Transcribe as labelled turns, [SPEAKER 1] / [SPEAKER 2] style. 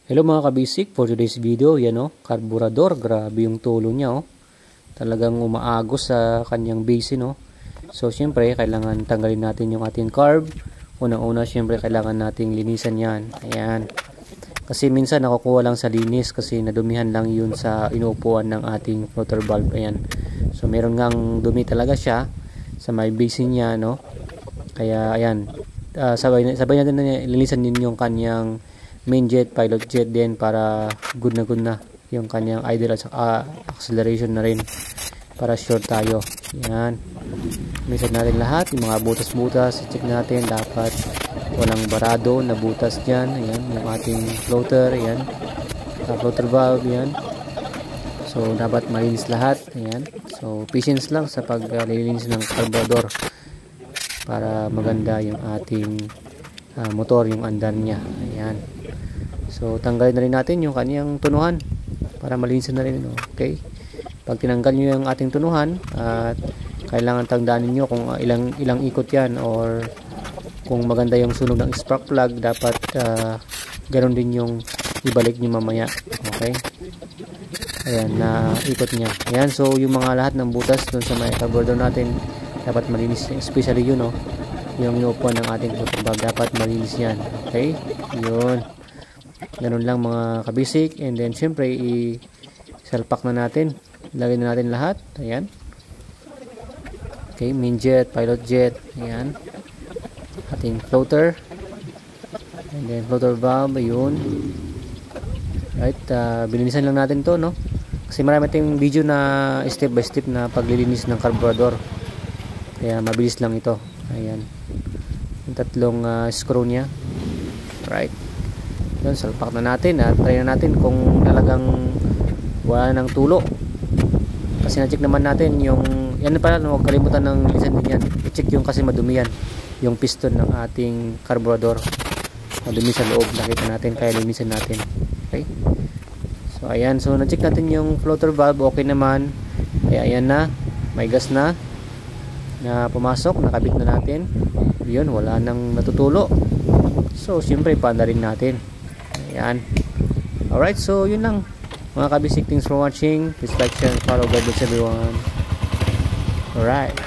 [SPEAKER 1] Hello mga kabisik, for today's video, yan carburetor, grabe yung tulo niya Talagang umaagos sa kanyang base So syempre, kailangan tanggalin natin yung ating carb. Unang-una, syempre, kailangan nating linisan yan. Ayan. Kasi minsan nakukuha lang sa linis kasi nadumihan lang yun sa inuupuan ng ating floater valve. Ayan. So meron ngang dumi talaga siya sa may base niya, Kaya ayan, sabay natin na linisan din yung kanyang main jet, pilot jet din para good na yung kanyang idle at acceleration na rin para sure tayo. Yan, linisan natin lahat yung mga butas-butas. Check natin dapat walang barado na butas dyan. Ayan, yung ating floater. Ayan, floater valve. Ayan, so dapat malinis lahat. Ayan, so patience lang sa paglilinis ng carburetor para maganda yung ating motor, yung andan niya. Ayan, so tanggalin na rin natin yung kanyang tunuhan para malinis na rin. Okay, pag tinanggal nyo yung ating tunuhan, at kailangan tandaan niyo kung ilang ikot yan, or kung maganda yung sunog ng spark plug, dapat ganoon din yung ibalik nyo mamaya. Okay, ayan, na ikot niya. Ayan, so yung mga lahat ng butas dun sa may carburetor natin dapat malinis, especially yun yung inuupuan ng ating floater valve, dapat malinis yan. Okay, yun, ganun lang mga kabisik. And then syempre isalpak na natin, lagay na natin lahat. Ayan, okay, main jet, pilot jet, ayan, ating floater, and then floater valve. Ayun, right, bilinisan lang natin to, kasi marami tayong video na step by step na paglilinis ng carburetor, kaya mabilis lang ito. Ayan, yung tatlong screw nya, right. Yun, salpak na natin at try na natin kung talagang wala ng tulo, kasi na-check naman natin yung yan pala, huwag kalimutan ng linisan din yan. I-check yung kasi madumi yan, yung piston ng ating carburetor, madumi sa loob, nakita natin, kaya linisan natin. Okay, so ayan, so na-check natin yung floater valve, okay naman. Kaya ayan na, may gas na pumasok, nakabit na natin. Yun, wala nang natutulo, so siyempre paanda rin natin. Ayan, alright, so yun lang mga kabisik. Thanks for watching. Please like, share, and follow. God bless everyone. Alright.